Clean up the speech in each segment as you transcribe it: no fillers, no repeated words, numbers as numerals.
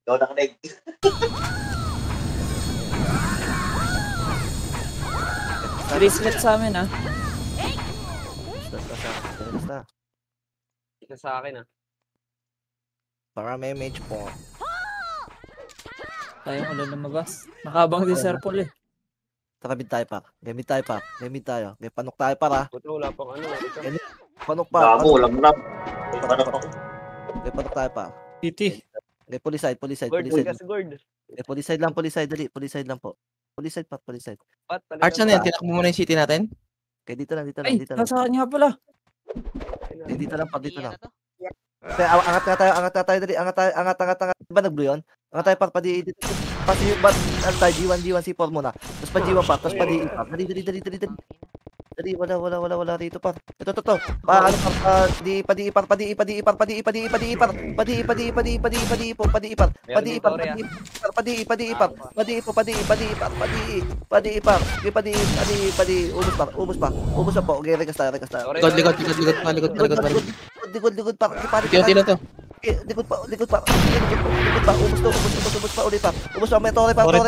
Ikaw nakinig. Bracelet sa amin, ah. Basta. Ito sa akin, ah. Para may mage po. Tayong ulo lumabas. Nakabang din Sir Paul, eh. Tara, mid tayo pa. Gamit tayo pa. Gamit tayo. May panok tayo para. Buto, wala pang ano. Ito. Panok pa. Gago, walang lab. Panok ako. May panok tayo pa. Titi. Okay, puliside. Guard, Lucas, guard. Okay, puliside lang, puliside. Dali, puliside lang po. Puliside pa, puliside. Pat, Arch, ano yan? Tinakbo mo na yung city natin? Okay, dito lang, dito lang, Ay, dito lang. nasa kanya pala. Okay, dito lang, pa, dito lang. Ano to? Okay, angat nga tayo, dali. Angat. Diba nag-blue yun? Angat tayo pa, padi, pasi, ano tayo, G1, C4 muna. Tapos pa G1 pa, tapos pa D pa. Dali. Dali, wala rito pa. Ito. Ano pa, padi ipar. Ubus pa po. Okay, rekas tayo. Likod pa. Unti na to. Likod pa. Ubus pa ulit pa. Ubus pa, may tore pa. Tore.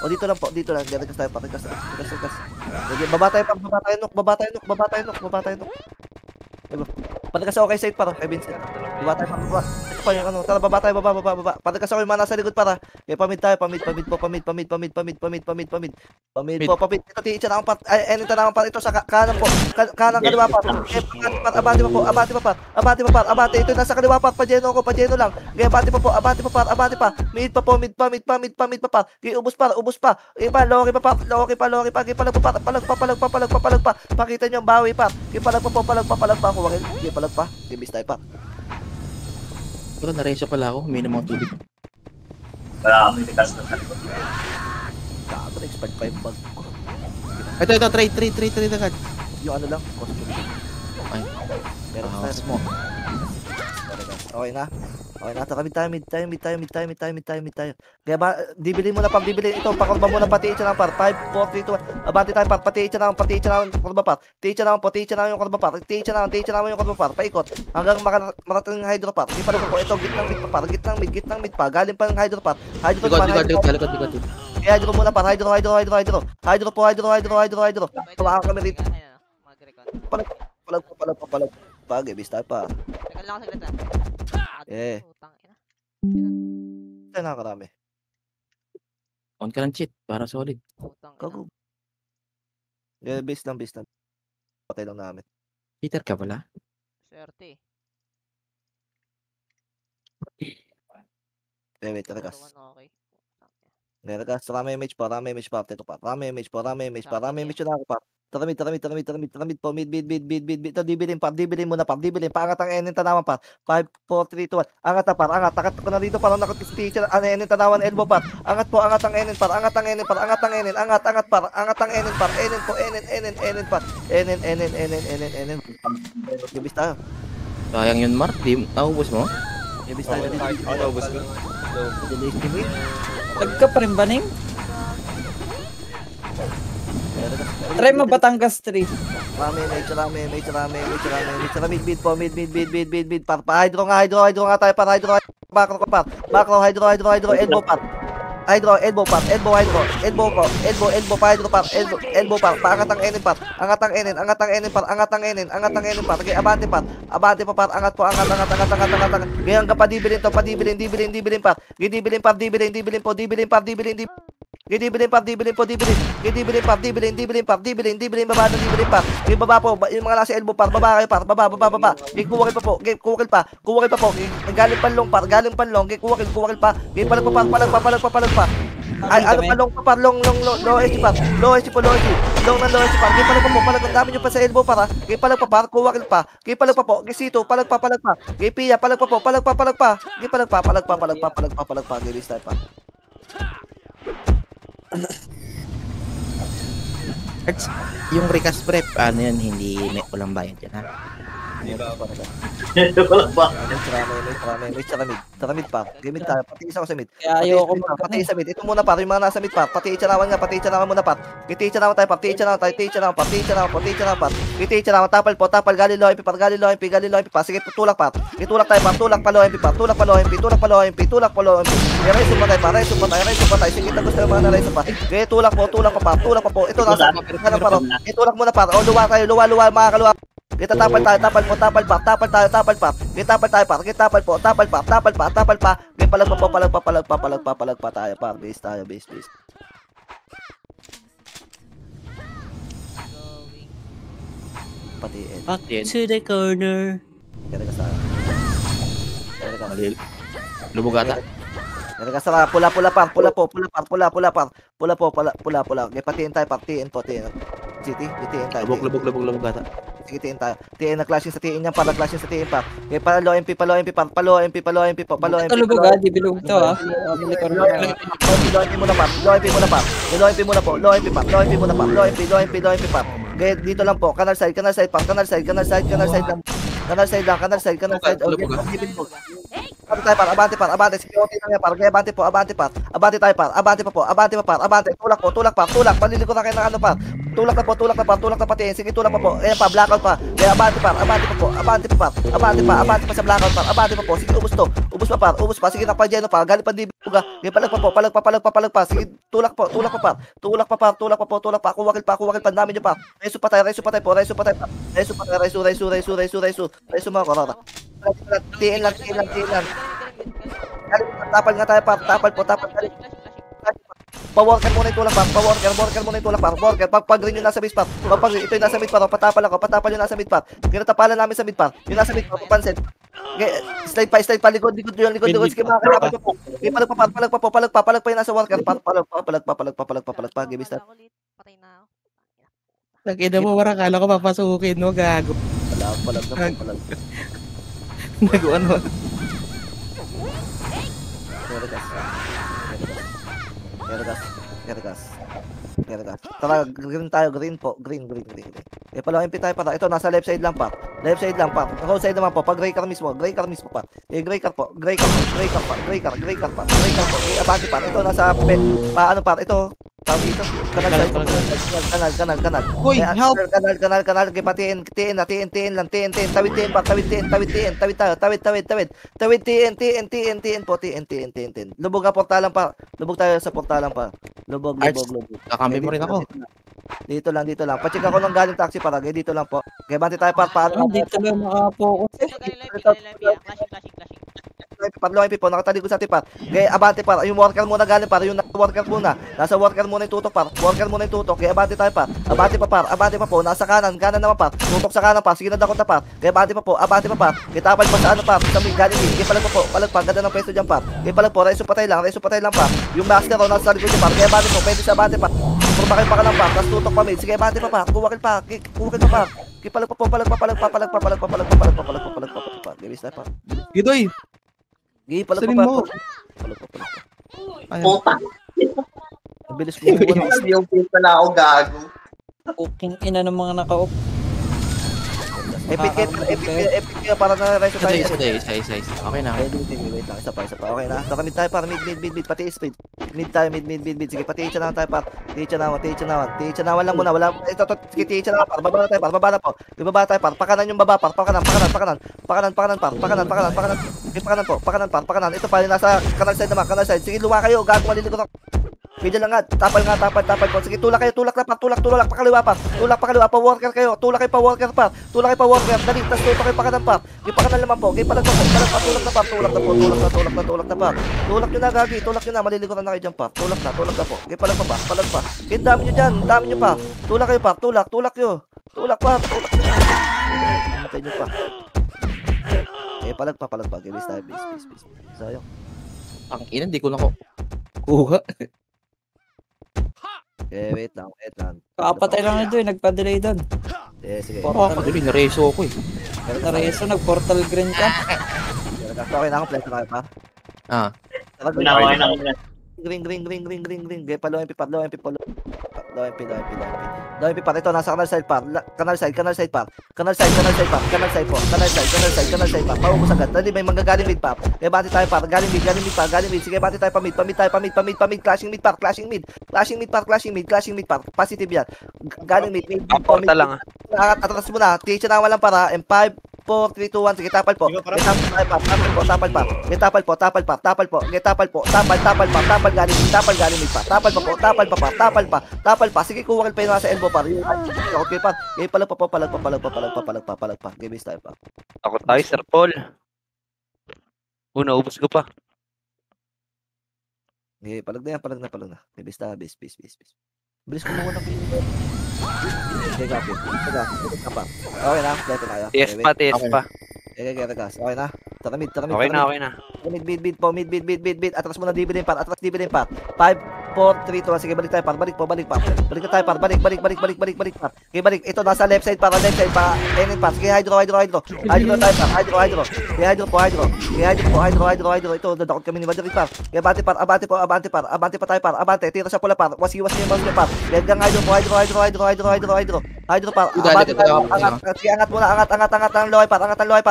O, dito lang po. Rekas tayo pa. Rekas. Baba tayo, nok. Palakas ako kay Said para, kay Vincent. Baba tayo, baba. Ito pa yung ano. Tara, baba tayo, baba. Palakas ako yung mana sa likod para. Okay, pamid tayo, pamid. Ito, tiitsa na akong part. Ay, enita na akong part. Ito sa kanan po. Kanan kaliwa part. Okay, abante pa po. Abante. Ito nasa kaliwa part. Pajeno lang. Okay, abante pa. Mid pa. Okay, ubus pa. Loki pa. Okay, palag pa. Pakita nyo ang bawi pa. Okay, palag pa. Kuwagin. Okay, palag pa. Okay, bis tayo pa. Pero nareso pala ako. Uminom ang tubig. Wala kami likas na salikod. Gago, expert 5 bag ko. Ito. Trade agad. Yung ano lang, costume. Ay. Pero House mo. Okay na. Tara, mid tayo. Kaya ba, bibili muna pa, ito, pakurba muna pati itcha ng par. 5, 4, 3, 2, 1. Abante tayo par, pati itcha ng kurba par. Tiitcha naman yung kurba par. Tiitcha naman yung kurba par. Paikot. Hanggang marating ng hydro par. Hindi pa rin po, ito, gitnang mid pa par. Gitnang mid pa. Galing pa ng hydro par. Likod. Hydro muna par. Hydro. Tawakan kami rito. Palag. Bagay, bis tayo pa. Teka lang ako saglit Eh. Utang ina. Tayo nakakarami. On ka ng cheat. Para solid. Utang ina. Kago. Yeah, base lang. Patay lang namin. Cheater ka pala? Swerte. Wait, rekas. Okay. Rekas, rame image pa. Ito pa. Rame image yun ako pa. Taramid po. Mid. Ito, dibilin muna pa. Paangat ang enin tanawan pa. 5, 4, 3, 2, 1. Angat na par. Angat ko na dito. Parang nakatisticha. Enin tanawan, elbow par. Angat ang enin par. Angat ang enin par. Angat ang enin par. Enin po. Enin par. Enin. Gibis tayo. Sayang yun, Mark. Di naubos mo? Gibis tayo. Naubos ko. Tagka pa rin ba, Ning? Try mo Batangas 3. Rame. Mid po. Hydro nga tayo par. Backrow, hydro, elbow par. Elbow pa, paangat ang enin par. Angat ang enin par. Okay, abante pa par. Angat. Ngayon ka pa dibilin par. Dibilin par. Baba po, yung mga nasa elbow par, baba kayo par, baba. Kuwakil pa po. Galing panlong, kuwakil pa. Palag pa. Ay, ano pa, long pa, long HP par. Low HP par. Palag ang dami nyo pa sa elbow para. Palag pa par, kuwakil pa. Palag pa po, gisito, palag pa. Pia, palag pa. Palag pa. Gilis tayo pa. Arch, yung recast prep, ano yun, hindi may ulang bayad yan, ha? Ito ko lang ba? Taramid pa. Gamit tayo. Pati isa ko sa mid. Kaya ayoko Pati sa mid. Ito muna pa. Yung mga nasa mid pa. Pati ichanawan nga. Pati ichanawan muna pa. Pati ichanawan tayo. Pati ichanawan tayo. Pati ichanawan. Pati ichanawan. Pati ichanawan pa. Pati ichanawan. Tapal po. Tapal. Galilo MP pa. Galilo MP. Galilo MP pa. Sige. Tulak pa. Itulak tayo pa. Tulak pa. Lo MP pa. Tulak pa. Lo MP. Tulak pa. Lo MP. Tulak pa. Lo MP. Reso pa tayo pa. Reso pa tayo. Reso pa tayo. Sige. Tagos tayo mga reso pa. Kaya tulak po. Tulak pa pa. Tulak pa po. Ito nasa. Ano pa ro. Itulak muna pa. O luwa tayo. Luwa. Mga kaluwa. Kita tapal tayo, tapal po, tapal pa, tapal tayo, tapal pa. Kita tapal tayo pa, kita tapal po, tapal pa, tapal pa, tapal pa. May palag pa tayo, pa. Base tayo, base. Going. Patiin. Bakit? To the corner. Kaya ka sa. Kaya ka. Mali. Lubog ata. Kaya ka sa pula pa. Kaya patiin tayo, patiin po, tiin. City, tiin tayo. Lubog ata. Sige, tiin tayo. Tiin na clashing sa tiin yan, para clashing sa tiin pa. Kaya para low MP, palo MP. Talubog ah, di bilog to ah. Low MP muna pa. Low MP muna pa. Kaya dito lang po, canal side lang. Canal side. Abante par. Security lang yan par. Kaya abante par. Abante tayo par. Abante pa po. Abante. Tulak pa. Paliliko na kayo ng ano par. Tulak na pa tiin. Sige, tulak pa po. Ayan pa, blackout pa. Kaya abante pa po. Abante pa sa blackout par. Abante pa po. Sige, ubus pa. Sige, nakapajeno pa. Galing pa dibuga. Kaya palag pa. Sige, tulak pa par. Kuwakil pa. Dami nyo pa. Reso pa tayo po. Reso mga korora. Tiin lang. Tapal nga tayo pa. Tapal. Pa-worker muna yung tulak pa. Worker. Pag-green yung nasa base pa. Ito yung nasa mid pa. Patapal yung nasa mid pa. Kinatapalan namin sa mid pa. Yung nasa mid pa. Papansin. Slide pa. Likod. Sige, mga kalaban pa po. Palag pa yung nasa worker. Palag pa. Gibis na. Patay na ako. Nag-ina mo, wala kala ko papasukin, no? Gago. Palag. Nag-ano? Keragas. Tara, green tayo. Green po. Green. Eh, pala, MP tayo para. Ito, nasa left side lang pa. Road side naman po. Pag gray car mismo pa. Eh, gray car po. Gray car pa. Eh, abante pa. Ito, nasa pet. Paano pa? Ito. Tawag dito. Kanal. Uy, help! Kanal. Tiin lang. Tawid tiin po. Tiin. Lubog ka, portalan pa. Lubog tayo sa portalan pa. Lubog. Kakampi mo rin ako. Dito lang. Pacheck ako ng galing taxi para. Dito lang po. Kaya bante tayo pa. Paano? Dito lang makapokus eh. Flashing. Pablo MP po, nakatalikod sa tipat. Kaya abante par, yung worker muna galing par, yung worker muna. Nasa worker muna yung tutok par. Kaya abante tayo par. Abante pa po, nasa kanan naman par. Tutok sa kanan par, sige na dakot na par. Kaya abante pa par. Kaya tapal pa sa ano par, sa galing din. Kaya palag pa, ganda ng pwesto dyan par. Kaya palag po, reso patay lang par. Yung master o nasa likod dyan par. Kaya abante po, pwede sa abante par. Purbakil pa ka lang par, tapos tutok pa mid. Sige abante pa par, kuwakil pa par. Kaya palag pa. Gilis na par. Gidoy! Gigi palag Sabihin pa mo. par. Puta. Bilis mo. Yung pin pala ako gago. Cooking ina ng mga naka-off. Epic para na reso tayo. Isa. Okay na. Wait lang, isa pa. Okay na. Takamid tayo para mid, pati speed. Mid tayo, mid. Sige, pati icha naman tayo par. Tiicha naman lang muna. Wala, ito, sige, tiicha naman par. Baba na tayo par. Ibaba tayo par. Pakanan yung baba par. Pakanan par. Pakanan. Ito pa, nasa canal side. Sige, luwa kayo. Gago, maliliko na. Medyo lang nga. Tapal po. Sige, tulak na par. Tulak pakaliwa par. Pa worker kayo. Tulak kayo pa worker. Dali, tas tutok kayo pakanan par. Pakanan naman po. Palag pa. Tulak na par. Tulak nyo na, gagi. Tulak nyo na. Maliligo na kayo dyan par. Tulak na po. Palag pa. Dami nyo dyan. Pa. Tulak kayo par. Tulak nyo. Matay nyo pa. Palag pa. Gilis tayo. Base. Sayang. Ang ina, di ko na ko. Kuha. Wait lang. Kakapatay lang na doon, nagpa-delay doon. Sige. Ako, dali, nareso ako eh. Nareso, nag-portal green ka. Okay na ako, play tayo pa. Ah. Pinaway na. Green. Palo MP. low MP. Low MP par, ito, nasa canal side par, canal side par, canal side par, paubos agad, dali may manggagaling mid par, kaya bati tayo par, galing mid, sige bati tayo pa mid, clashing mid par, positive yan, galing mid, Porta lang atras mo na, TH na walang para, M5, 4, 3, 2, 1, sige tapal po, tapal galing mid par, tapal pa, sige kuwakil pa yun nasa elbow par, okay par, game palag pa, game is tayo pa. Ako tayo, Sir Paul. Naubos ko pa. Okay, palag na. Game is tayo, bis. Bilis ko muna po yun. Okay, copy. Okay na, dito tayo. TF pa. Okay, regas. Okay na. Tara mid. Okay na. Mid. Atras mo na dividend par. 5, 4, 3, 2, 1. Sige, balik tayo par. Balik pa. Balik na tayo par. Balik par. Okay, balik. Ito, nasa left side para. Enin par. Sige, hydro. Hydro tayo par. Hydro. Sige, hydro. Ito, dadakot kami ni Madrid par. Okay, abante pa tayo par. Abante, tira sa pula par. Wasiwas niya yung par. Hanggang hydro par. Abante tayo. Sige, angat muna. Angat ang loy par. Angat ang loy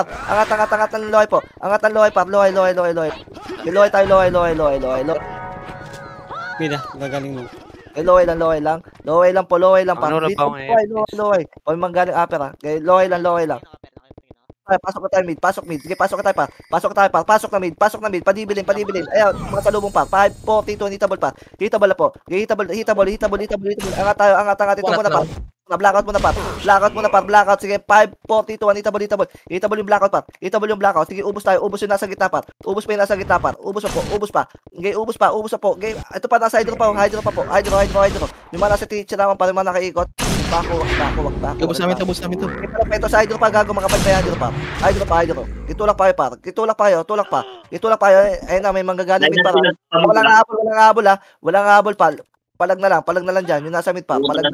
po. Angat ang loy par. Loy. Loy tayo. Pina, gagaling mo. Loy lang po. Loy lang pa. Ano na ba ang Loy. O manggaling upper ha. Okay, loy lang. Ay, pasok ka tayo mid. Sige, pasok ka tayo pa. Pasok na mid. Padibilin. Ayan, masalubong pa. 5, 4, 3, 2, hitable pa. Hitable na po. Hitable. Angat tayo. Ito muna pa. Blackout muna par. Sige, 5, 4, 3, 2, 1, hitable yung blackout par. Sige, ubos tayo. Ubos yung nasa gitna par. Ubos pa. Okay, ubos pa. Okay, ito pa nasa hydro pa po. Hydro. Yung mga nasa teacher naman pa, yung mga nakaikot. Bako. Tapos namin to. Ito sa hydro pa, gago makapal pa hydro pa. Hydro. Itulak pa kayo. Ayun na, may manggagaling mid par. Walang habol pa. Palag na lang dyan. Yung nasa mid par. Palag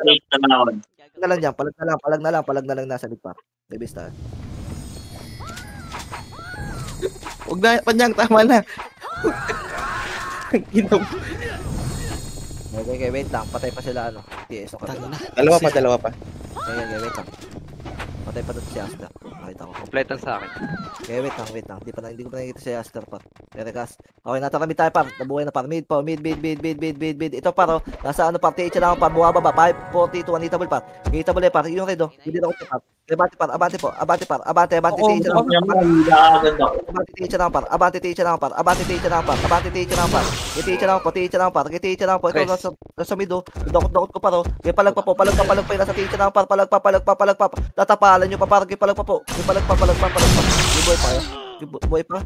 na lang dyan. Palag na lang nasa mid par. Baby star. Huwag na, Panyang, tama na. Okay, wait lang. Patay pa sila, TS. Dalawa pa. Okay, wait lang. Patay pa doon si Aster. Nakita ko. Kompletan sa akin. Okay, wait lang. Hindi ko pa nakikita si Aster pa. Rekas. Okay, natarami tayo par. Nabuhay na par. Mid. Ito par, nasa par. TH na par. Buwababa. 5, 4, 3, 2, 1. Hitable par. Hitable par. Yung redo. Hindi na ako par. Abante par. Abante. TH na par. Abante TH na par. TH na par. Ito nasa mido. Dakot ko pa ro. Kaya palag pa yung nasa TH na par. Palag pa. Tatapalan nyo pa par. Kaya palag pa. Buhay pa.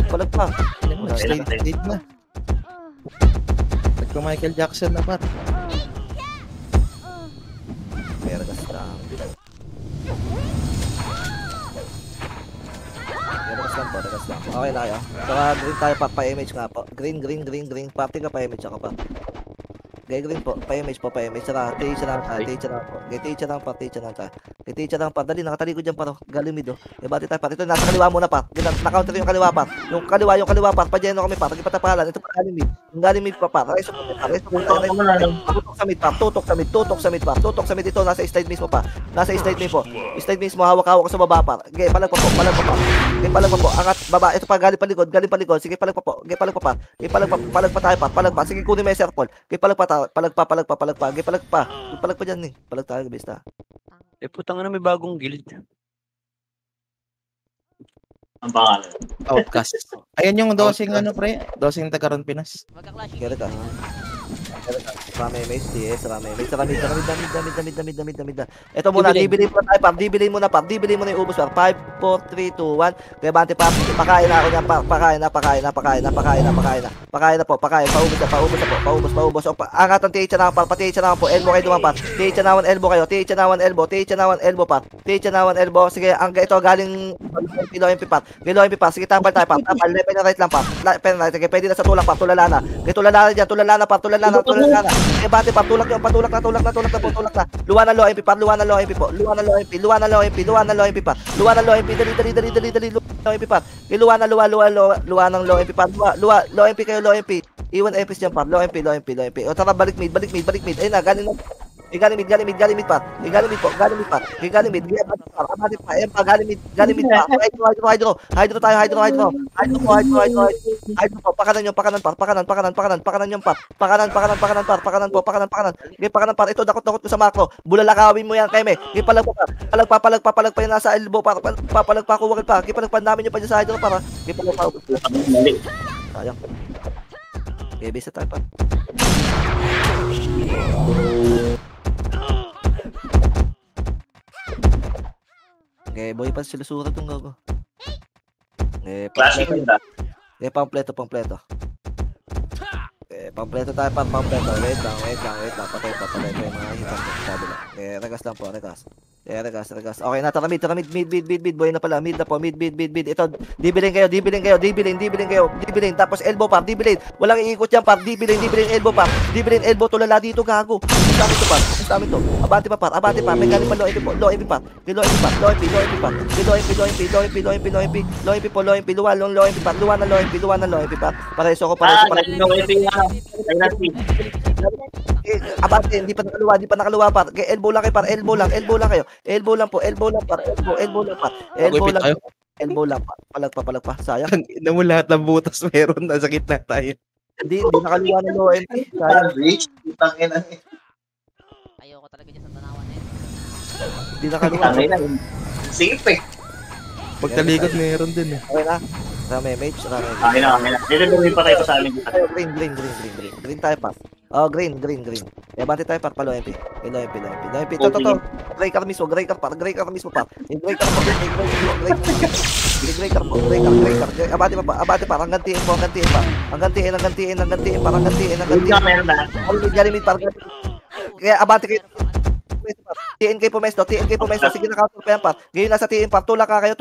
Palag pa. State na. Nagka Michael Jackson na par. Regas lang. Okay na kayo. Saka green tayo pa image nga po. Green. Party ka pa image ako pa. Gay green po, pa-image. Saka, TH na po. TH na pa. Dali, nakatalikod dyan pa. Galing mid. Bati tayo pa. Ito, nasa kaliwa muna pa. Naka-counter yung kaliwa pa. Yung kaliwa pa. Padyeno kami pa. Pagipatapalan. Ito pa galing mid. Yung galing mid pa pa. Tutok sa mid pa. Ito, nasa slide mismo pa. Slide mismo, hawak-hawak sa baba pa. Gay, palag pa po. Angat, baba. Ito pa, galing palikod. Sige, palag pa po. Palag pa tayo pa. Sige, kunin mo yung circle. Gay, palag pa dyan Palag tayo, bista. Putang na may bagong guild. Ang pangalan. Outcast. Ayan yung dosing pre. Dosing Tagaron Pinas. Magka-clashing. Kaya ka. Rame image, TS, rame image. Mid. Ito muna, dibilin muna tayo, dibilin mo na yung ubos par. 5, 4, 3, 2, 1. Kaya bante pa, pakain na ako niyan par. Pakain na po. Paubos. Angat ang TH na par, pati TH na po. Elbow kayo duman par. TH na 1 elbow kayo. TH na 1 elbow. Sige, ang ito galing Low MP par. Sige, tapal tayo par. Left and right lang par. Left and right. Sige, pwede na sa tulak par. Tulalana dyan. Tulala. Eh, bate pa, tulak na. Luwa na low MP pa. Luwa na low MP pa. Luwa na low MP pa. Dali. Luwa MP pa. Luwa ng low MP pa. Luwa, low MP kayo, low MP. Iwan FS dyan, par. Low MP. O, tara, balik mid. Ayun na, galing na. Galing mid, par. Galing mid, par. Galing mid, abante pa. Ayun pa, galing mid, pa. Hydro tayo. Hydro po. Pakanan nyo, par. Pakanan nyo, par. Pakanan po. Okay, pakanan, par. Ito, dakot ko sa macro. Bulalakawin mo yan, Keme. Okay, palagpa yan nasa elbow, par. Palagpa, kuwagin pa. Okay, palagpa namin nyo pa dyan sa hydro, par. Okay, palagpa. Sayang. Okay, base tayo, par. Okay, boy pa sila surat yung gago. Classic yun na. Pampleto. Pampleto tayo, pampleto. Wait lang. Patay pa yung mga hitang ko. Sabi lang. Regas lang po, regas. Okay na, tara mid. Mid. Boy na pala. Mid na po, mid. Ito, dibilin kayo. Tapos elbow par, dibilin. Walang iikot yan par, dibilin, elbow par. Dibilin, elbow, tulala dito, gago. Dami to. Abante pa. May galing pa low MP par. Low MP par. Low MP. Luwa ng low MP par. Pareso ko. Low MP nga. Abante, hindi pa nakaluwa par. Elbow lang kayo par. Elbow lang kayo. Elbow lang, par. Elbow lang, par. Palagpa. Sayang. Na mo lahat ng butas meron. Nasa gitna tayo. Hindi nakaluwa ng low MP. Sayang. Rich. Putang ina. Ayoko talaga dyan sa tanawan eh. Hindi nakaluwa. Tangin na. Safe eh. Pagtalikod meron din eh. Okay na. Rame, mage. Okay na. Niluluwi pa tayo sa amin. Green tayo pa. Oh, green. Abante tayo par. Low MP. Low MP. Ito. Gray car mismo par. Gray car po. Abante pa. Ang gantiin pa. Ang gantiin. Meron na. Galimit par. Kaya abante kayo. TNK po mesto. Sige na counter pa yan par. Ngayon nasa TN par. Tulak kayo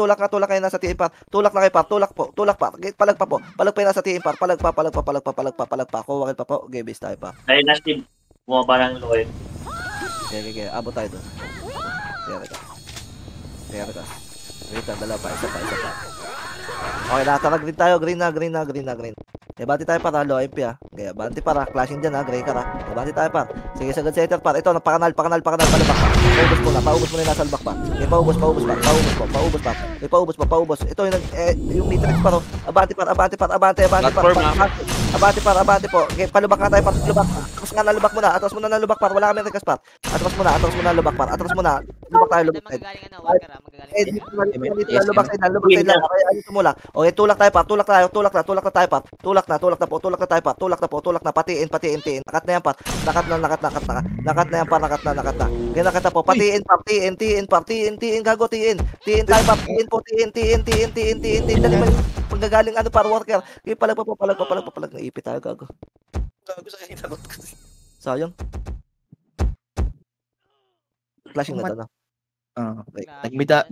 nasa TN par. Tulak na kayo par. Tulak par. Palagpa po. Palagpa yung nasa TN par. Palagpa. Kuwakil pa po. Okay, base tayo pa. Dahil na Steve. Bumaba ng low. Okay. Abot tayo doon. Kaya ka. Wait lang, dalawa pa. Isa pa. Okay, tara. Green tayo. Green na. Bante tayo para. Low MP ha. Kaya, bante para. Clashing dyan ha. Gray ka ha. Bante tayo par. Sige, sagad setter par. Ito, pakanal. Palabak pa. Paubos muna yung nasa albak pa. Okay, paubos pa. Ito, yung matrix pa. Abante po. Okay, palubak na tayo par. Atras muna na lubak par. Wala kami rekas par. Atras muna lubak par. Lubak tayo. Magagaling ano, Walker ah. Magagaling. Lubak tayo. Kaya ayun tumula. Okay, tulak tayo par. Tulak na tayo par. Tulak na. Patiin. Nakat na yan par. Nakat na yan par. Kaya nakat na po. Patiin par. Tiin. Gago, tiin. Tiin tayo par. Tiin. Dali mo yung paggagaling ano par, worker. Kaya palag. Naipit tayo, gago. Gago sa kanya takot ko. Sayang. Flashing na to, no? Midata.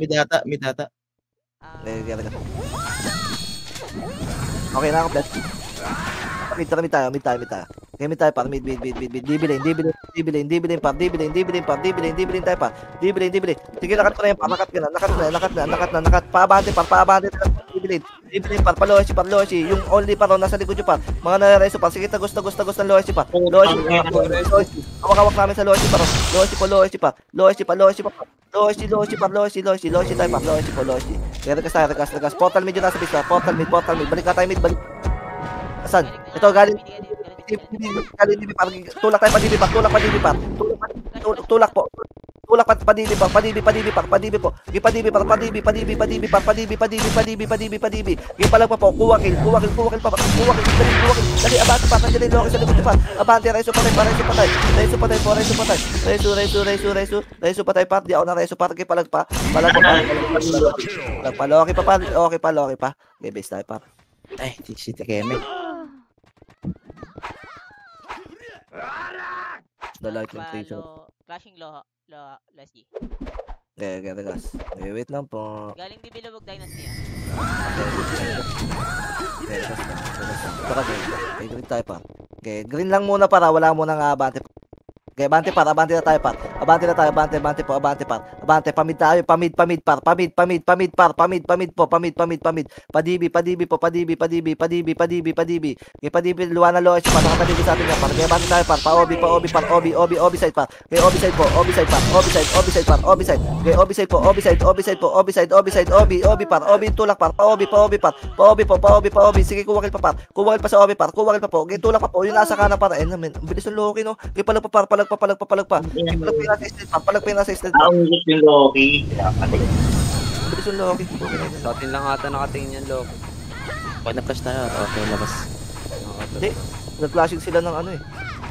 Okay na ako, bless. Mid tayo. Okay, mid tayo par. Mid. Dibilin par. Tayo par. Dibilin. Sige, nakat ko na yan par. Nakat. Paabante par. Dibilin par. Loesi. Yung only par. Nasa likod yung par. Mga nareso par. Sige, tagos ng Loesi par. Loesi. Hawak namin sa Loesi par. Loesi pa. Loesi tayo par. Loesi. Rekas. Portal mid yun nasa base par. Portal mid. Balik ka tayo mid. Asan? Ito, galing. Tulak tayo pa dibi par. Tulak po. Tulak pa dibi po. Gipalag pa po. Kuwakil pa. Dali, abante pa. Nandiyan yung lokis sa likod pa. Abante, reso patay. Reso patay par. Di ako na reso par. Gipalag pa. Loki pa. Okay, base tayo par. Ay, si Keme. Clashing low, Leslie. Regas. Wait lang po. Galing Bibilawag Dynasty ah. Ito kasi. Green tayo pa. Okay, green lang muna para. Wala munang abante. Okay, abante na tayo par. Abante na tayo, abante po, abante par. Abante, pamid tayo, pamid par. Pamid par, pamid po, pamid. Padibi po, padibi. Kay padibi, luwa na loes, par, nakataligid sa atin yan, par. Kaya abante tayo, par, pa-obi par, obi side par. Kay obi side po, obi side par, obi side. Kay obi side po, obi side, obi par, obi tulak par, pa-obi po, sige, kuwakil pa sa obi par, kuwakil pa po, kay tulak pa po, yung nasa kanan par, namin, ang bilis ng Loki, no? Kay palag pa, palag pa. Kay palag pa yung nasa sled par, Ang gusto yung Loki. ang bilis ng Loki. Sa atin lang ata nakatingin yan, Lok. Pag na-flash tayo, okay, labas. Hindi, nag-flashing sila ng ano eh.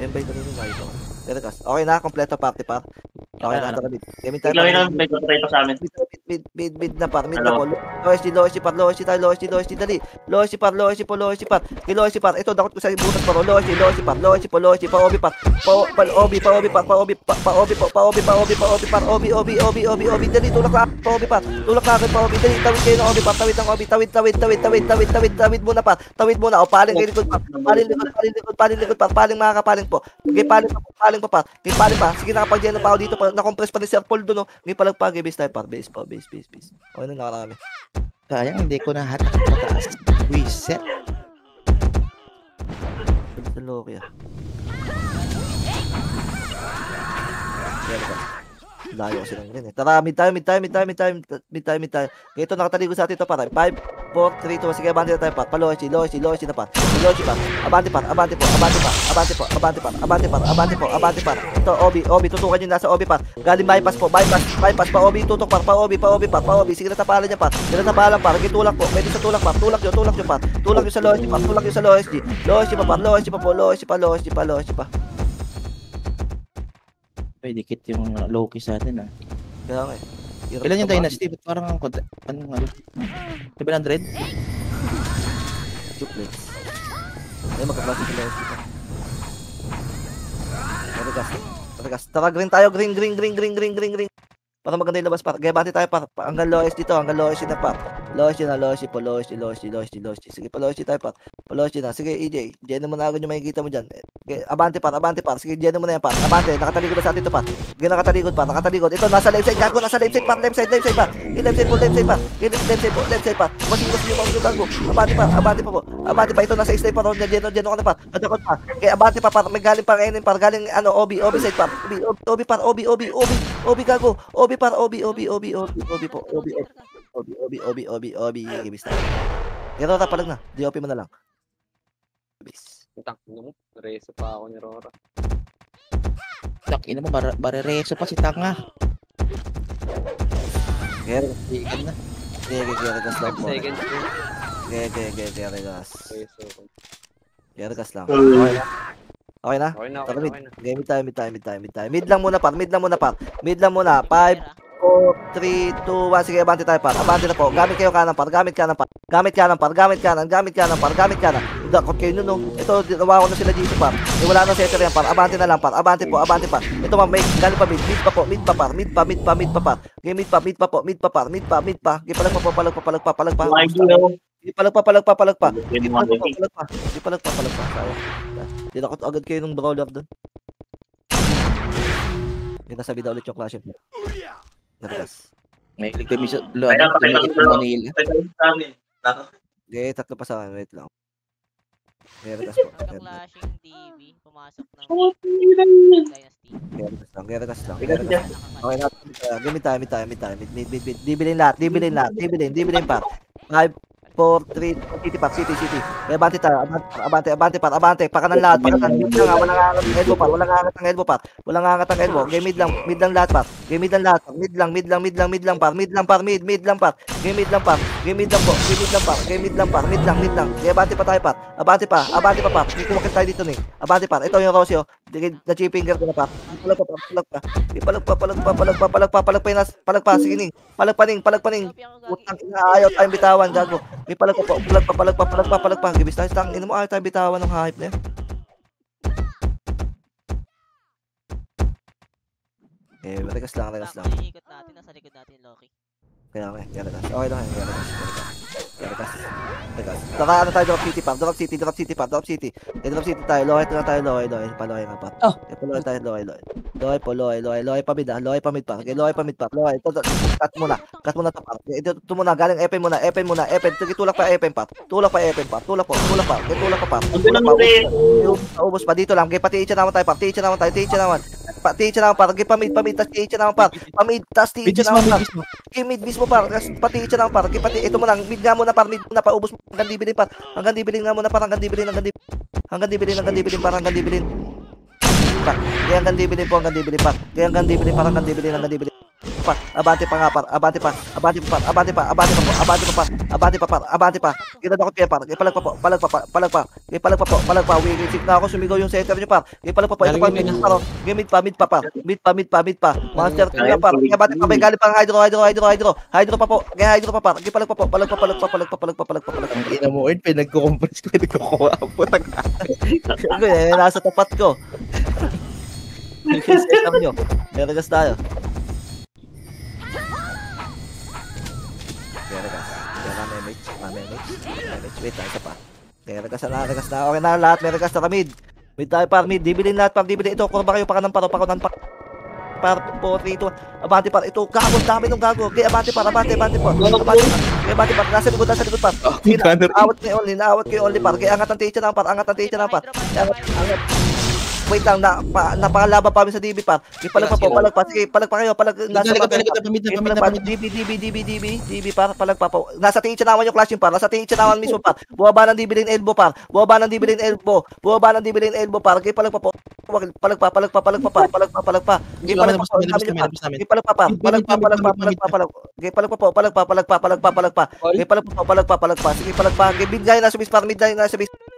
Invite na rin yung nakita ko. Okay na, kompleto party par. Okay na, tara bit. Gamit tayo. Bigla yun, may patay pa sa amin. Mid na par, mid na po. Loesty par, loesty dali. Loesty par. Kay loesty par, ito dakot ko sa butas par. Loesty par, pa-obi par. Pa-obi par, dali, tulak na, pa-obi par. Tulak na, pa-obi, dali, tawid kayo ng obi par, tawid muna par. Tawid muna, o paling kayo likod par. Paling likod par, paling mga kapaling po. Okay, paling pa. Kay paling pa, sige nakapag-geno pa ako dito, na-compress pa ni Sir Paul doon, no. May palagpag, base tayo par, base. Okay na, nakarami. Sayang, hindi ko nahatak ang mataas. Reset. Sa Loki ah. Layo kasi lang rin eh. Tara, mid tayo. Ito nakataligo sa atin ito para. 5, 4, 3, 2, sige, abante na tayo par. Loesty na par. Loesty par. Abante par. Ito, obi, tutukan nyo nasa obi par. Galing bypass, pa obi, tutok par, pa obi. Sige na tapalan niya par. Par. Gitulak po, pwede sa tulak par. Tulak nyo par. Tulak nyo sa Loesty. Loesty pa. Ay, dikit yung Loki sa atin, ah. Kaya nga eh. Hirap Ilan yung pa ba? Dynasty? Ba't parang ang konti? Anong ano? 700? Duplex. Ay, magkaklase sa Loesty pa. Tara, green tayo. Green. Para maganda yung labas par. Kaya bati tayo par. Hanggang Loesty na par. Loesty. Sige, pa-Loesty tayo par. Pa-Loesty na. Sige, EJ. Diyan mo na agad yung makikita mo dyan. Okay, abante par. Sige, diyan mo na yan par. Abante, nakataligod na sa atin ito par. Sige, nakataligod. Ito, nasa left side. Gago, nasa left side par. Left side par. Left side par. Masigos yung mga gago. Abante pa po. Ito, nasa side par. Diyan ka na par. Adakot pa. Kaya abante pa par. May galing par. Galing obi side par. Obi gago. Obi po. Obi. Gibis tayo. Pero palag na. DOP mo na lang. Gibis. Utang, mo. Reso pa ako ni Rora. Tak, ina mo, barereso pa si Tanga. Gere. Ikan na. Gere gas lang po. Seconds po. Gere gas. Reso. Gere gas lang. Okay. Okay na? Okay na. Tara, mid tayo. Mid lang muna par. 5, 4, 3, 2, 1. Sige, abante tayo par. Abante na po. Gamit kayo kanan par. Gamit kanan. Dakot kayo nun, no. Ito, nawa ko na sila dito par. Wala nang setter yan par. Abante na lang par. Abante pa. Ito ma, may galing pa mid. Mid pa par. Okay, mid pa. Okay, palag pa. Palag pa. Sayang. Dinakot agad kayo ng brawler doon. Hindi nasabi daw ulit yung clash. Naragas. May kami sa Kaya tumigit sa Manila. sa amin. Okay, tatlo pa sa akin. Wait lang. Naragas po. Nagka-clashing DB, pumasok ng Dynasty. Naragas lang. Okay na. Gamit tayo. Dibilin lahat. Dibilin pa. 5, 4, 3, City. Kaya abante tayo. Abante. Pakanan lahat. Walang angat ng elbow par. Okay, mid lang lahat par. Mid lang par. Kaya abante pa tayo par. Abante pa par. Hindi kumakit tayo dito ni. Abante par. Ito yung Rocio. Na-chip finger ko na par. Palag pa. Sige ning. Palag pa ning. Utang ayaw tayong bitawan, gago. May palag pa. Gibis tayo sa tangin mo, ayaw tayong bitawan ng hype na yan. Regas lang. Ikot natin, nasa likod natin, Loki. Kaya nga, Geragas. Okay lang yan, Geragas. Saka ano tayo, Drop City pa. Drop City pa. Drop City tayo. Lohay na tayo, lohay. Palohay nga pa. Oh. Palohay tayo, lohay. Lohay pa mid pa. Lohay pa mid pa. Lohay. Cut muna to pa. Ito muna, galing FM muna. Sige, tulak pa FM pa. Tulak pa. Tulak pa. Ubos pa dito lang. Okay, pati itcha naman tayo pa. Itcha naman. Okay, pamid. Tas itcha naman pa. Pamid, tas itcha naman pa. Okay, mid mismo pa. Pati itcha naman pa. Okay, pati ito mo lang. Mid nga muna pa. Mid muna pa. Ubos mo. Hanggang dibilin pa. Hanggang dibilin nga muna pa. Hanggang dibilin. Pa. Kaya hanggang dibilin pa. Pa. Abante pa. Abante pa. Kita dapat kaya par. Palag pa. Wigit na ako sumigaw yung center niyo par. Palag pa. Ito pa mid pa. Mid pa. Monster na par. Kaya bate pa. May galing pang hydro pa po. Kaya hydro pa par. Palag pa. Ang ina mo, Ern, pinagkukompress ko. Nagkukuha po. Nasa tapat ko. Yung center niyo. Geragas tayo. Geragas. Wait, isa pa. Geragas na. Okay na lahat. Geragas na mid. Mid tayo par. Dibilin lahat par. Ito, kurba kayo. Pakanan par. 4, 3, 2. Abante par. Ito, gago. Dami nung gago. Okay, abante par. Nasa likod par. Naawat kayo only par. Kaya angat ang teacher ng par. Angat. Wait lang, napakalaba pa kami sa DB par. Palag pa. Sige, palag pa kayo. Nasa DB par. Palag pa po. Nasa teacher naman yung clashing par. Nasa teacher naman mismo par. Buwaba ng DB lane elbow par. Buwaba ng DB lane elbow par. Okay, palag pa po. Palag pa. Sige, palag pa.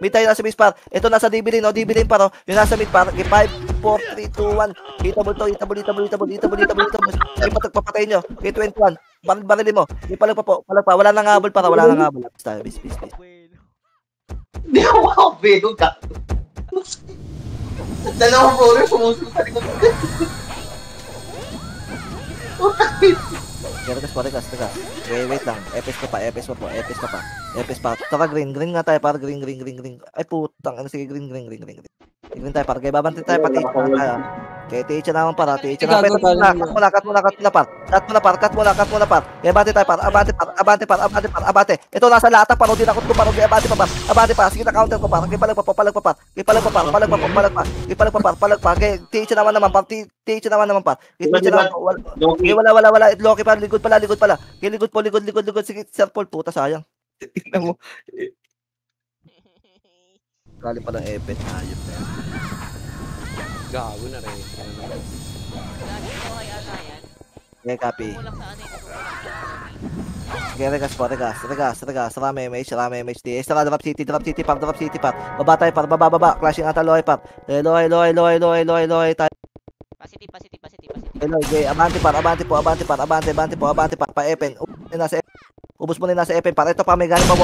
Mid tayo nasa bis par. Ito nasa DB lane par. Yung nasa mid par. 5, 4, 3, 2, 1. Hitable. Ay, patagpapatay nyo. Okay, 21. Barilin mo. Palag pa. Wala nang habol para. Bis. Hindi ako makapilog ka. Dalawang bowler sumusunod sa likod. Geragas. Wait lang. Epes pa. Saka green nga tayo para green. Ay putang, ano sige green. Green tayo para kay babantin tayo pati tayo. Kaya teacher naman para. Cut muna par. Kaya abante tayo par. Abante. Ito nasa lata par. Hindi nakot ko par. Abante pa. Sige na counter ko par. Kaya palag pa. Kaya teacher naman par. Teacher naman par. Wala. Loki par. Ligod pala. Kaya ligod po. Sige, Sir Paul, puta sayang. Tingnan mo. Kali pa ng epet. Ayop na yan. Gago na rin. Lagi ko kay ata yan. Okay, copy. Kulang sa ano eh. Okay, regas. Rame MH DS. Saka drop city par. Baba tayo par. Baba. Clashing ata lohay par. Lohay tayo. Positive. Okay, abante par. Pa-epen. Ubus mo na nasa epen par. Ito pa, may galing pa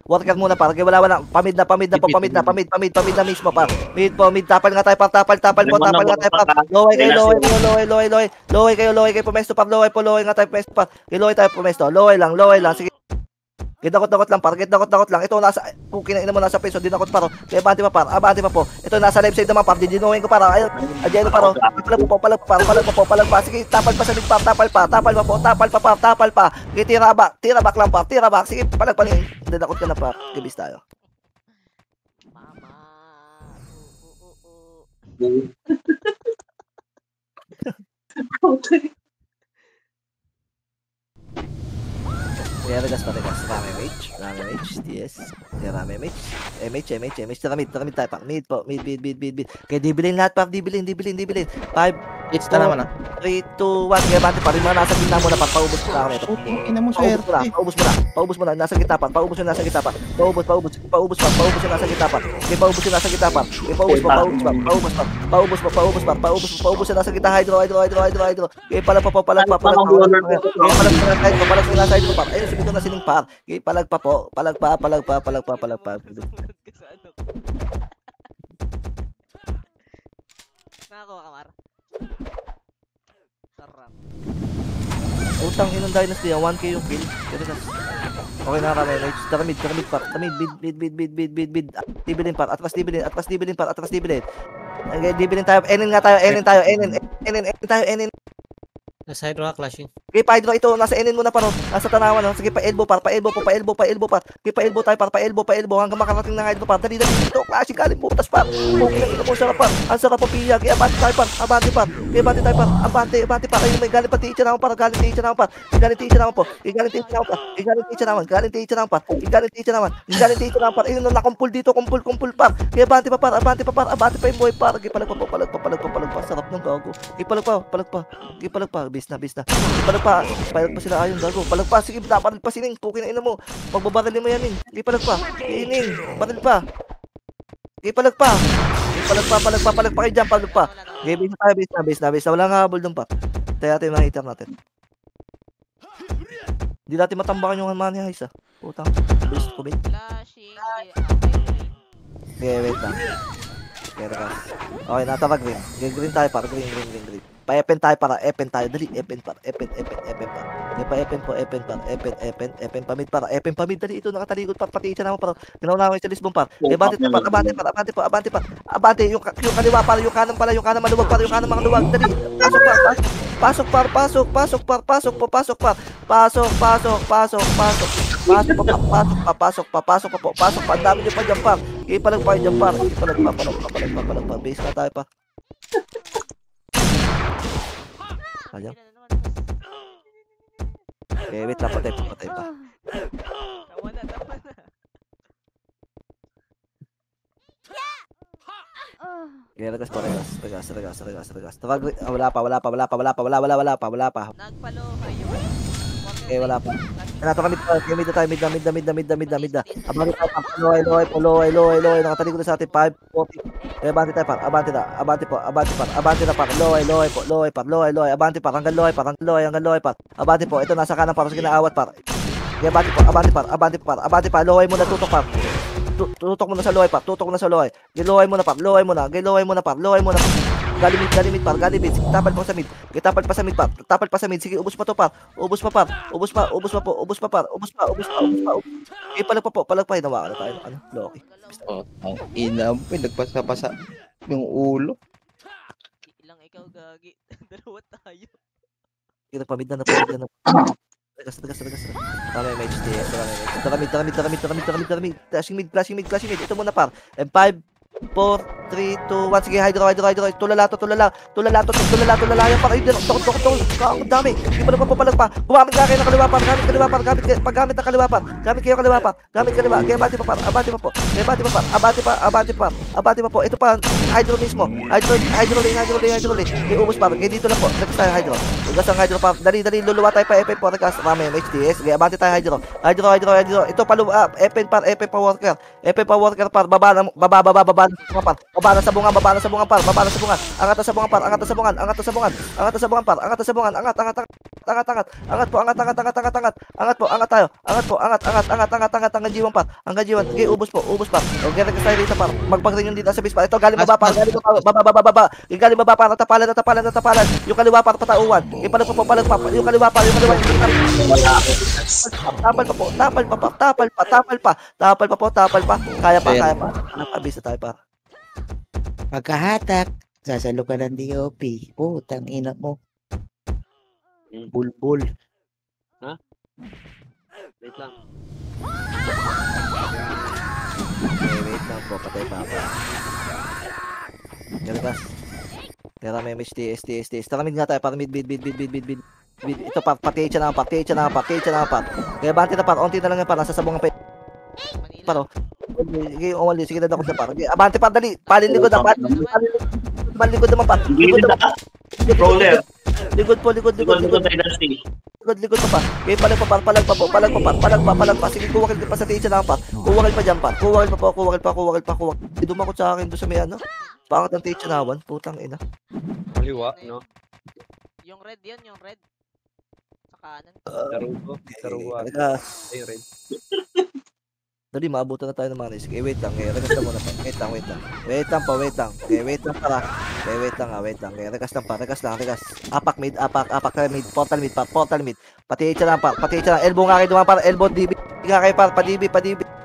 worker muna par. Okay, wala. Pamid na mismo par. Mid tapal nga tayo par. Tapal nga tayo par. Lohay kayo pumesto par. Lohay nga tayo pumesto par. Lohay tayo pumesto. Lohay lang. Sige. Gidakot lang par. Ito nasa kinain mo nasa peso, dinakot par. Kaya abante pa po. Ito nasa left side naman par. Dinuhin ko par. Ayun, adyan par. Palag pa. Sige, tapal pa sa mid par. Tapal pa. Okay, tira back lang par. Sige, palag pa rin. Dinakot ka na par. Gibis tayo. Mama. Kaya regas. Rame MH. DS. Kaya rame MH. Tara mid tayo par. Mid. Kaya dibilin lahat par. Dibilin. 5, It's na naman 3, 2, 1. Kaya bante pa rin mga nasa gitna mo na par. Paubos mo na ako nito. Ina mo, swerte. Paubos mo na. Nasa gitna pa. Paubos yung nasa gitna pa. Paubos yung nasa gitna pa. Okay, paubos yung nasa gitna pa. Okay, paubos yung nasa gitna. Hydro. Okay, palag pa. Palag yung nasa hydro pa. Ayun, sumigaw na sining par. Okay, palag pa po. Palag pa. Sunod ka sa ano. Nako, Kamar. Sarap. Utang inang dynasty, 1k yung kill. Regas. Okay na kami, Mage. Tara mid par. Tara mid. Dibilin par. Atras dibilin par. Okay, dibilin tayo. Enin tayo. Enin. Nasa hydro clashing. Okay, pa Hydro, ito, nasa enin muna pa no. Nasa tanawan no. Sige, pa elbow par. Okay, pa elbow tayo par. Pa elbow hanggang makarating ng Hydro par. Dali dito. Classic galing butas par. Okay, ito mo sarap par. Ang sarap po piya. Kaya abante tayo par. Abante par. Ayun, may galing pati naman par. Galing tiitsa naman par. Ayun, nakumpul dito. Kumpul par. Kaya abante pa yung boy par. Okay, palag pa. Sarap ng gago. Palag pa. Bis na. Palag pa sila ayun gago. Palag pa, sige, palag pa sining. Pukin na ina mo. Pagbabaralin mo yan, ning. Sige, palag pa. Ining, baril pa. Sige, palag pa kayo dyan, palag pa. Okay, bis na. Wala nga habol dun pa. Tayo natin mga hitter natin. Hindi natin matambakan yung money heist ah. Putang. Bis ko, bit. Flashing. Okay, wait lang. Okay, natawag green. Green tayo para green. Pa-epen tayo para epen tayo. Dali, epen par. May pa-epen po, epen pa mid para. Epen pa mid, dali ito nakatalikod par. Pati isa naman para. Ginaw namin sa Lisbon par. Abante par. Abante, yung kaliwa para, yung kanan maluwag para, yung kanan maluwag. Dali, pasok par. Ang dami niyo pa dyan par. Ipalag pa dyan par. Base na tayo pa. Ayan. Okay, wait lang, patay pa. Tama na. Okay, regas. Wala pa. Nagpalo kayo. Okay, wala pa. Nato kami mid na. Abante tayo, loy. Nakatalikod na sa atin, 540. Okay, abante tayo, abante na, loy, abante pa, hanggang loy, abante po, ito nasa kanan para sa ginaawat par. Okay, abante pa, loy muna, tutok par. Tutok mo na sa loy par, Giloy mo na par. Galimit par. Tapal pa sa mid. Sige, ubos pa to par. Ubos pa par. Palag pa. Hinawakan na tayo. Ano? Loki. Oh, ang ina mo, nagpasa-pasa yung ulo. Ilang ikaw gagi. Dalawa tayo. Napamid na. Tagas. Tama yung HTS. Taramid. Flashing mid. Ito muna par. And 5, 4, 3, 2, 1. Sige, hydro. Tulala. Yan par. Ayun, ang dami. Hindi pa nagpapalag pa. Gumamit ka kayo ng kaliwa par. Paggamit ng kaliwa par. Gamit kayo kaliwa par. Kaya abante pa par. Abante pa po. Ito pa, hydro mismo. Hydro lane. May ubos par. Kaya dito lang po. Regas tayo hydro. Regas ang hydro par. Dali. Luluwa tayo pa. Epen po. Regas. Rami HTS. Kaya abante tayo hydro. Ito pa Epen pa worker. Par. Baba na sa bungan par. Angat na sa bungan par. Angat hanggang G1 par. Okay, ubos par. Okay, regas tayo dito par. Magpag-ring yung dito sa base par. Ito galing baba par. Galing baba par. Natapalan. Yung kaliwa par patauan. Ipalag pa. Yung kaliwa par. Tapal pa. Kaya pa. Abis na tayo par. Pagkahatak, sasalo ka ng DOP. Putang ina mo. Bulbul. Wait lang. Okay, wait lang po. Patay pa. Galitas. Tara may STS. Tara mid nga tayo para mid. Ito pa, pati na pa. Kaya bante na pa. Onti na lang yan pa. Nasa sabong pa. Paro. Sige na ako sa par. Abante pa, dali. Palinligod na. Palinligod naman pa. Roller. Likod Dynasty. Likod pa. Okay, palag pa. Sige, kuwakil pa sa tiyan na pa. Kuwakil pa dyan pa. Kuwakil pa. Dumakot sa akin doon sa may ano. Pangat ang tiyan nawan. Putang ina. Kaliwa, no? Yung red. Sa kanan. Darugo. Regas. Ay, red. Dali, maabutan na tayo ng mga Sige, wait lang. Okay, rekas lang muna pa. Wait lang. Wait lang. Okay, wait lang para. Okay, wait lang. Okay, rekas lang pa. Rekas. Apak mid. Mid. Portal mid. Pati lang. Elbow nga kayo dumaan para. Elbow, DB. Nga kayo para. Pa-DB.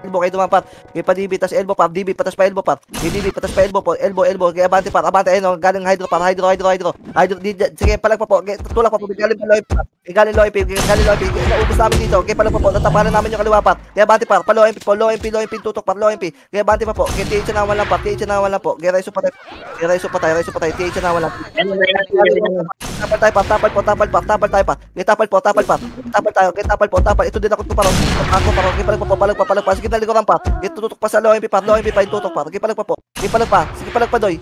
Elbow kayo dumaan para. Okay, pa-DB. Tas elbow par. DB. Patas pa elbow par. DB. Patas pa elbow po. Elbow. Okay, abante par. Ayun, galing hydro par. Hydro. Sige, palag pa po. Tulak pa po. Galing loy. Naubos namin dito. Okay, palag pa po. Natapanan namin yung kaliwa par. Kaya abante par. Low MP, tutok par, low MP. Kaya bante pa po. Kaya TH na walang po. Kaya raiso patay. TH na walang. Tapal tayo pa. Kaya tapal pa. Ito din ako parang. Ako parang. Kaya palag pa. Sige, nalikuran pa. Kaya tutok pa sa low MP pa. Yung tutok par. Kaya palag pa po. Sige, palag pa doy.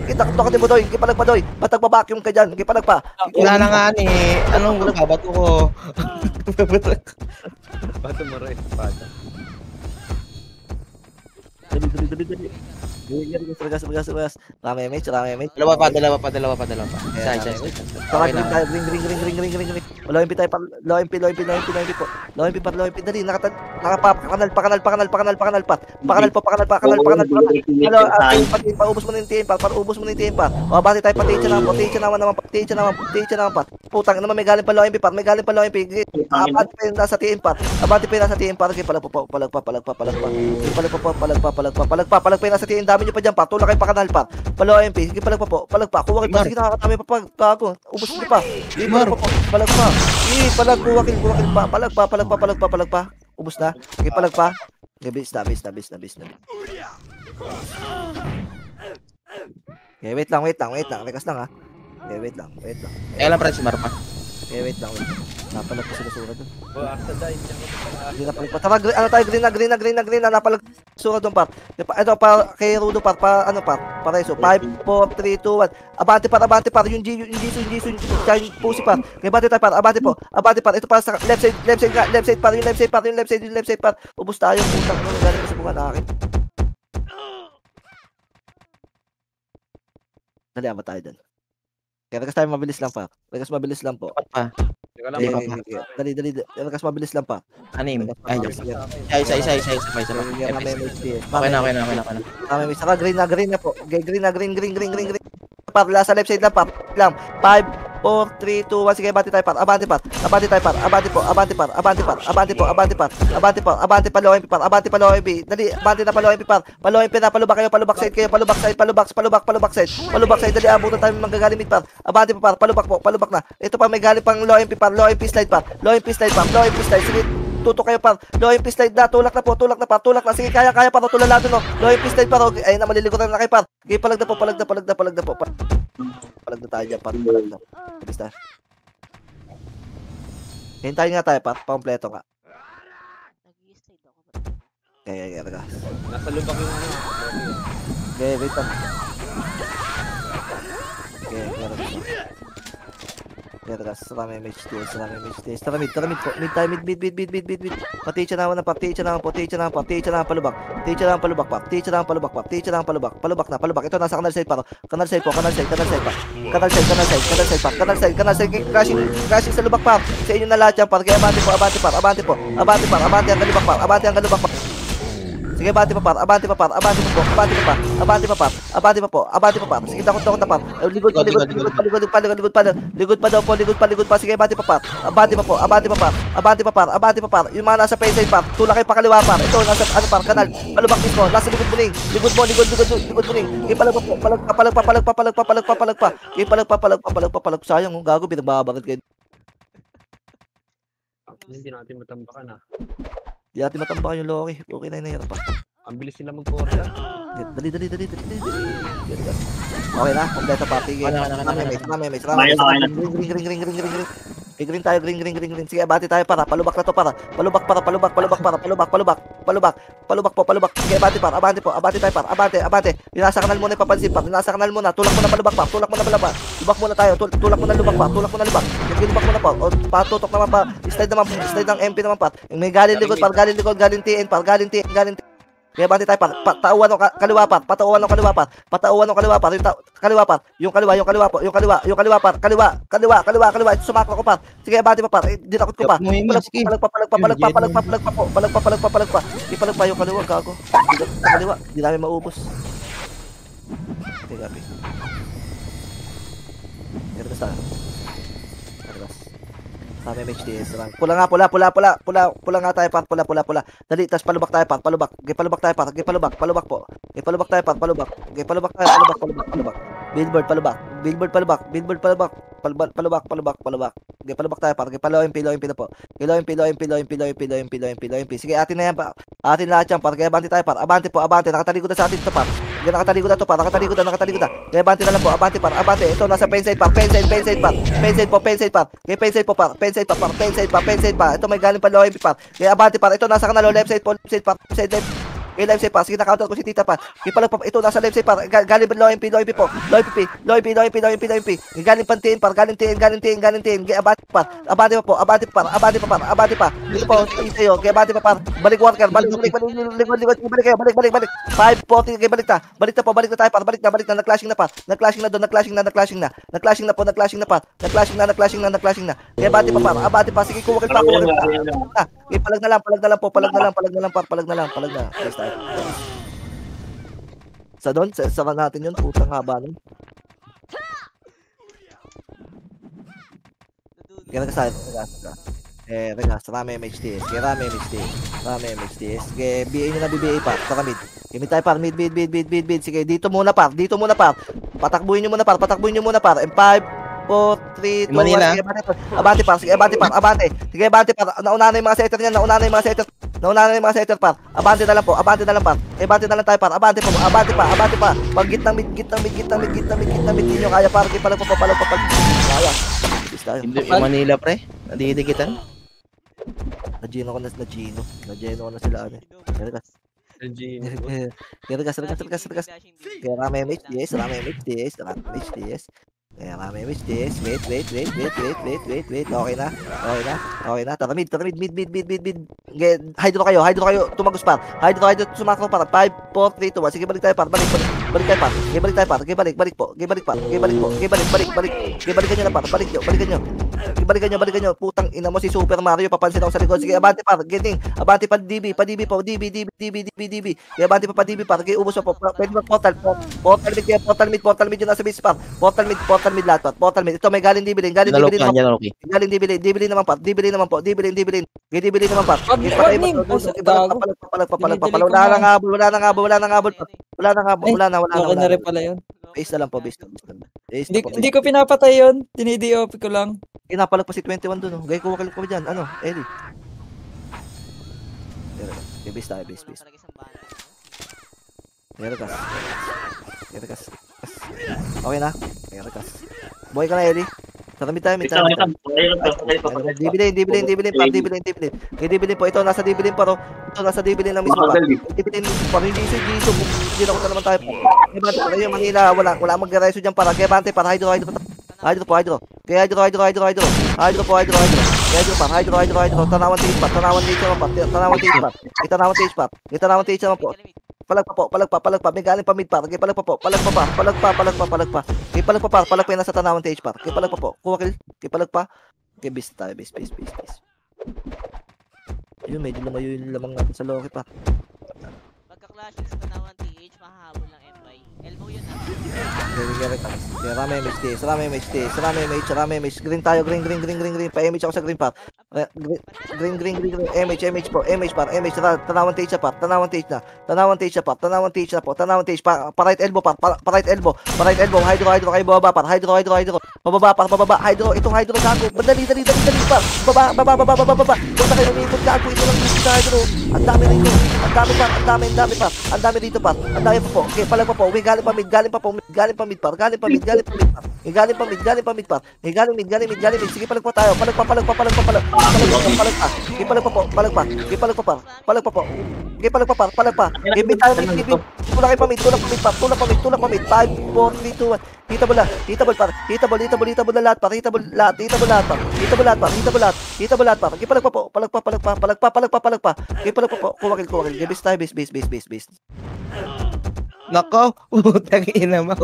Kita tutok mo doy. Kaya palag pa doy. Batag pa vacuum ka dyan. Kaya palag pa. Wala na nga ni. Anong babato ko? Bato mo rin. Bata. Dali. Regas. Rame mate. Dalawa pa. Isa. Okay na. Ring. Low MP tayo pa. Low MP po. Low MP pa. Dali, nakapanal pa. Hello, paubos mo na yung TN pa. O, bati tayo pa. TH naman pa. Putang naman, may galing pa low MP pa. Abante pa yun nasa TN pa. Palag pa yun nasa TN. Dami nyo pa dyan pa. Tulak kayo pa kanal pa. Palo MP. Sige, palag pa po. Kuha kayo pa. Sige, nakakatami pa. Gago. Ubus nyo pa. Sige, palag pa po. Palag pa. Sige, palag. Kuha kayo pa. Palag pa. Ubus na. Sige, palag pa. Okay, bis na. Okay, wait lang. Rekas lang ha. Okay, wait lang. Kailan pa rin si Marpa? Okay, wait lang. Napalag pa sila sura doon. After that, Hindi napalag pa. Tara, green na. Napalag sura doon par. Ito pa kay Rudo par. Pareso. 5, 4, 3, 2, 1. Abante par. Yung Jisoo. Yung pusi par. Kaya bante tayo par. Abante par. Ito para sa left side par. Yung left side par. Ubus tayo. Putang mo. Galing sa bunga na akin. Dali, ama tayo doon. Kaya rekas tayo mabilis lang po. Pa. Teka lang, Dali. Rekas mabilis lang pa. Anim. Ay, isa. Okay na. Saka green na po. Green. Parla sa left side lang, par. 5, 4, 3, 2, 1. Sige, abante tayo, par. Abante po. Abante pa, low MP, par. Abante pa, low MP. Dali, abante na pa, low MP, par. Low MP na, palubak side. Palubak side. Dali, abutan tayo manggagaling mid, par. Abante pa, par. Palubak na. Ito pa, may galing pang low MP, par. Low MP slide. Sige, tutok kayo, par. Low MP slide na. Tulak na. Sige, kaya pa. Tulala doon, no. Low MP slide, par. Ayun na, malilikutan na kayo, par. Sige, palag na po. Palag na tayo dyan, par. Basta. Hintayin nga tayo, par. Pakompleto nga. Nag-i-slide ako. Kaya. nasa lubak yung ano. Okay, wait lang. Sarami image TS. Tara mid po. Mid tayo. Pati siya naman pa. Palubak. Palubak na. Ito nasa canal side pa. Canal side. Crashing sa lubak pa. Sa inyo na lahat yan, par. Kaya abante po. Abante ang kalubak pa. Sige, abante pa, par. Abante pa, par. Sige, takot na, par. Ligod pa. Sige, abante pa, par. Abante pa, par. Yung mga nasa face side, par. Tulak kayo pa kaliwa, par. Ito, nasa, par, kanal. Palubak mismo. Nasa ligod muling. Ligod muling. Sige, palag pa. Sige, palag. Sayang, gago, binababagad kayo. Hindi natin matambakan ah. Di natin matambakan yung Loki. Okay na yun pa. Ang bilis nila mag-corner. Dali. Okay na, kompleto pa. Tigil. Rame. Green tayo. Sige, abante tayo para. Palubak na to para. Palubak. Sige, abante tayo para. Abante. Nasa kanal muna ipapansin pa. Tulak mo na palubak pa. Lubak muna tayo. Tulak mo na lubak pa. Lubak muna pa. O, patutok naman pa. Slide ng MP naman pa. May galing likod, galing TN. Kaya bante tayo par. Patauan ng kaliwa par. Patauan ng kaliwa par. Patauan ng kaliwa par. Kaliwa par. Yung kaliwa po. Yung kaliwa par. Kaliwa. Ito sumakro ko par. Sige, bante pa par. Dinakot ko pa. Palag pa. Ipalag pa yung kaliwa, gago. Kaliwa. Hindi namin maubos. Okay, gabi. Meron ka sa Kami MHDS lang. Pula nga, pula nga tayo par, pula. Dali, tas palubak tayo par, palubak tayo par, palubak po. Palubak tayo par, palubak. Billboard palubak. Palubak tayo par, pilo na po. Pilo. Sige, atin na yan pa. Atin lahat yan par, kaya abante tayo par. Abante, nakatalikod na sa atin ito par. Nakatalikod na to par, nakatalikod na. Kaya abante na lang po, abante. Ito nasa penside par. Penside par. Kaya penside po par. Penside pa. Ito may galing pa low MP par. Kaya abante par. Ito nasa kanalo left side par. Kaya left side par. Sige, na-counter ko si Tita par. Kaya pala pa. Ito nasa left side par. Galing pa low MP po. Low MP. Galing pantiin par. Galing tiin. Kaya abante pa. Abante pa. Dito po. Ito kaya abante pa par. Balik worker. Balik. 540. Kaya balik na. Balik na tayo par. Balik na. Nag-clashing na par. Nag-clashing na. Kaya abante pa. Sige, kuwakil pa. Okay, palag na lang par. Yes, tayo. Sa doon, sara natin yun. Putang haba nun. Kaya regas. Rami MHDS. Kaya BA nyo na BBA pa. Saka mid. Kaya tayo par. Mid. Sige, dito muna par. Patakbuhin nyo muna par. And 5, 4, 3, 2, 1. Manila. Abante par. Sige, abante par. Nauna na yung mga setter niyan. Nauna na yung mga setter par. Abante na lang par. Abante na lang tayo par. Abante pa. Pag gitnang mid. Hindi nyo kaya par. Palag pa. Kaya. Bis tayo. Hindi, yung Manila pre. Nadidikitan. Na-geno ko na sila. Regas. Kaya rami MHDS. Wait. Okay na. Tara mid. Hydro kayo. Tumagos par. Hydro sumakro par. 5, 4, 3, 2, 1. Sige, balik tayo par. Balik par. Balik po. Balikan nyo na par. Balikan nyo. Putang ina mo si Super Mario. Papansin ako sa likod. Sige, abante par. Getting. Abante pa DB. DB. Kaya abante pa DB par. Kaya ubos pa po. Pwede ba portal mid yun nasa base par. Portal mid lahat par. Portal mid. Ito may galing DB. Galing DB naman par. DB naman par. Wala nang habol. Okay na rin pala yun. Base na lang po. Hindi ko pinapatay yun. Dinidop ko lang. Inapalag pa si 21 dun. Gaya ko wakil ko dyan. Eli. Base tayo. Regas. Okay na. Regas. Buhay ka na, Eli. Saramid tayo. Dibilin po. Ito, nasa dibilin pa ro. Nasa dibilin lang mismo pa. Dibilin pa. Hindi na ko naman tayo. Kaya Manila, wala mag-reso dyan para. Kaya bante para. Hydro. Kaya hydro po. Tanawan tage pa. Palag pa. May galing pa mid par. Palag pa. Palag pa nasa tanawan stage par. Palag pa po. Kuwakil. Palag pa. Bis tayo. Bis. Ayun, medyo lumayo yung lamang natin sa Loki pa. Pagka-clashing sa Tanawan TH, mahahabol ng MY. Elbow yun ah. Kaya rami MH. Green tayo. Pa-MH ako sa green par. Green. MH po. MH par. Tanawan stage na par. Tanawan stage pa. Pa-right elbow par. Pa-right elbow. Hydro kayo bababa par. Hydro. Bababa. Hydro. Itong hydro gago. Dali par. Baba. Punta kayo umikot gago. Ito lang dito sa hydro. Ang dami rito. Ang dami dito par. Ang dami pa po. Okay, palag pa po. May galing pa mid par. Sige, palag pa tayo. Palag pa. Palag pa. Give me tayo mid. Tulak pa mid. 5, 4, 3, 2, 1. hitable na, hitable na lahat par, hitable lahat par, okay, palag pa, okay, palag pa, kuwakil, base tayo, base. Nako, utang ina mo.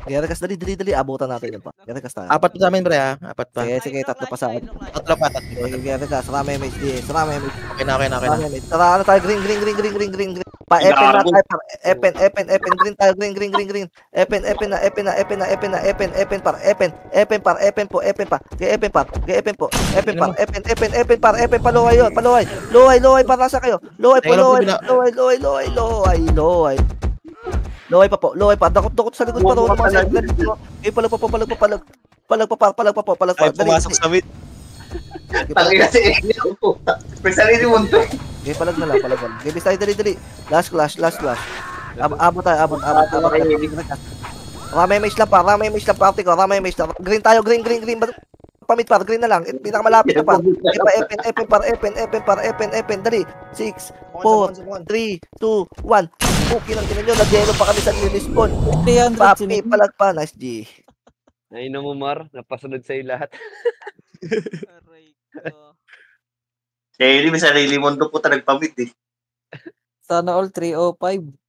Rekas, dali, abutan natin yun pa. Rekas tayo. Apat pa sa amin, pre, ha? Apat pa. Sige, tatlo pa sa akin. Tatlo pa. Rekas, rame MHD, Okay na. Tara, ano tayo, green. Pa-epen na tayo, epen, green tayo, green. Epen pa, luhay, para sa kayo, luhay, Lohay pa. Dakot sa likod pa ro ng mga sentry. Okay, palag pa. Ay, pumasok sa mid. Tangina si Elio. May sarili mo to. Okay, palag na lang. Okay, bis tayo, dali. Last clash. Abot tayo. Ramay mage lang, party ko. Green tayo, green. Pamit par, green na lang. Pinakamalapit na pa. Epen. Dali. 6, 4, 3, 2, 1. Okay lang tinan nyo, nag-yellow pa kami sa respawn. 300 Papi, palag pa. Nice G. Ay, mo, Mar. Napasunod sa'yo lahat. Aray ko. Si Elio, may sarili mo to po nagpamit eh. Sana all 305.